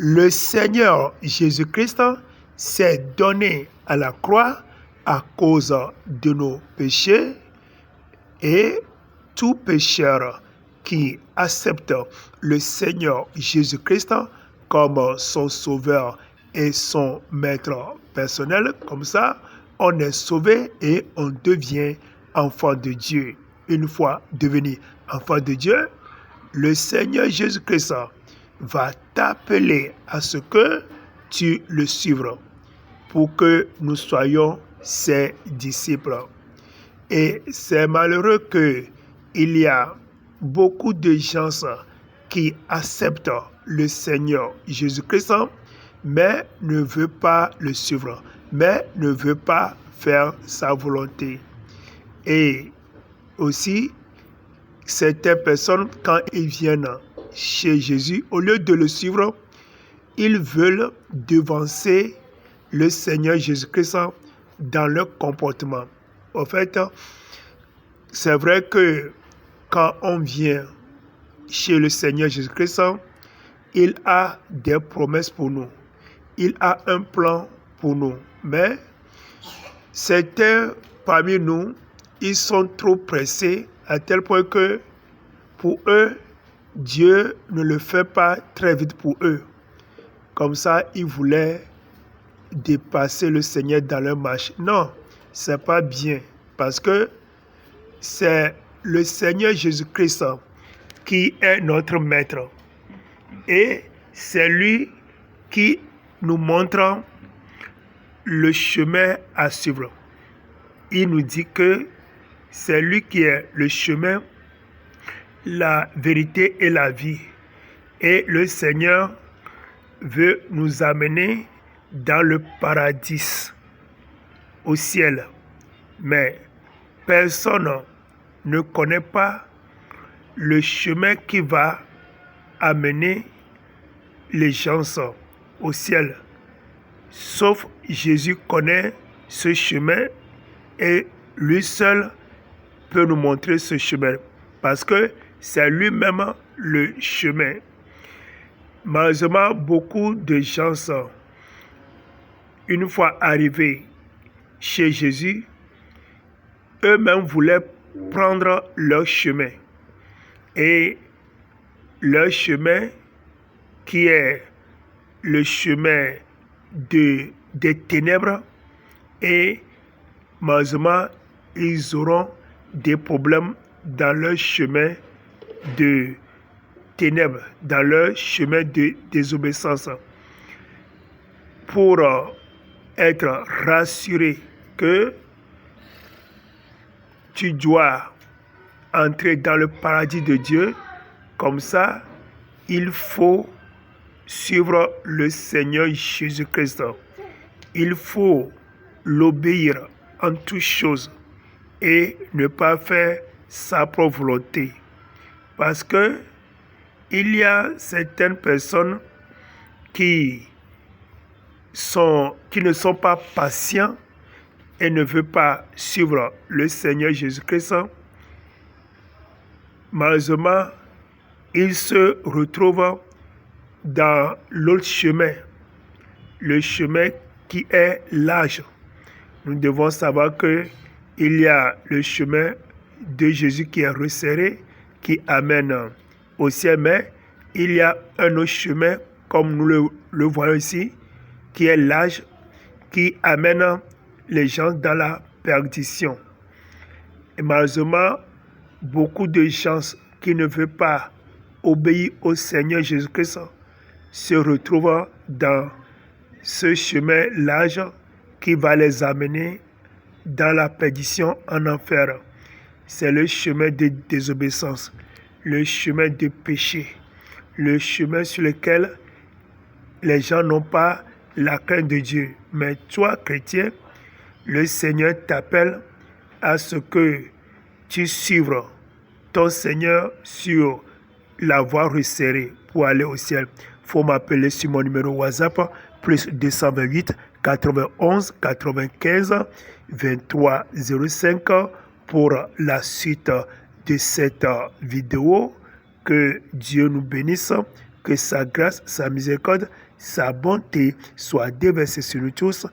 Le Seigneur Jésus-Christ s'est donné à la croix à cause de nos péchés et tout pécheur qui accepte le Seigneur Jésus-Christ comme son sauveur et son maître personnel, comme ça, on est sauvé et on devient enfant de Dieu. Une fois devenu enfant de Dieu, le Seigneur Jésus-Christ va t'appeler à ce que tu le suives pour que nous soyons ses disciples. Et c'est malheureux qu'il y a beaucoup de gens qui acceptent le Seigneur Jésus-Christ, mais ne veulent pas le suivre, mais ne veulent pas faire sa volonté. Et aussi, certaines personnes, quand ils viennent chez Jésus, au lieu de le suivre, ils veulent devancer le Seigneur Jésus-Christ dans leur comportement. En fait, c'est vrai que quand on vient chez le Seigneur Jésus-Christ, il a des promesses pour nous. Il a un plan pour nous. Mais certains parmi nous, ils sont trop pressés à tel point que pour eux, Dieu ne le fait pas très vite pour eux. Comme ça, ils voulaient dépasser le Seigneur dans leur marche. Non, c'est pas bien parce que c'est le Seigneur Jésus-Christ qui est notre maître et c'est lui qui nous montre le chemin à suivre. Il nous dit que c'est lui qui est le chemin, la vérité et la vie. Et le Seigneur veut nous amener dans le paradis, au ciel. Mais personne ne connaît pas le chemin qui va amener les gens au ciel. Sauf Jésus connaît ce chemin et lui seul peut nous montrer ce chemin parce que c'est lui-même le chemin. Malheureusement, beaucoup de gens, une fois arrivés chez Jésus, eux-mêmes voulaient prendre leur chemin. Et leur chemin, qui est le chemin des ténèbres, et malheureusement, ils auront des problèmes dans leur chemin de ténèbres, dans leur chemin de désobéissance. Pour être rassuré que tu dois entrer dans le paradis de Dieu, comme ça, il faut suivre le Seigneur Jésus-Christ. Il faut l'obéir en toutes choses et ne pas faire sa propre volonté. Parce que il y a certaines personnes qui ne sont pas patients et ne veulent pas suivre le Seigneur Jésus-Christ. Malheureusement, ils se retrouvent dans l'autre chemin, le chemin qui est large. Nous devons savoir qu'il y a le chemin de Jésus qui est resserré, qui amène au ciel, mais il y a un autre chemin, comme nous le voyons ici, qui est large, qui amène les gens dans la perdition. Et malheureusement, beaucoup de gens qui ne veulent pas obéir au Seigneur Jésus-Christ se retrouvent dans ce chemin large qui va les amener dans la perdition en enfer. C'est le chemin de désobéissance, le chemin de péché, le chemin sur lequel les gens n'ont pas la crainte de Dieu. Mais toi, chrétien, le Seigneur t'appelle à ce que tu suives ton Seigneur sur la voie resserrée pour aller au ciel. Il faut m'appeler sur mon numéro WhatsApp, plus 228 91 95 23 05 pour la suite de cette vidéo. Que Dieu nous bénisse. que sa grâce, sa miséricorde, sa bonté soient déversées sur nous tous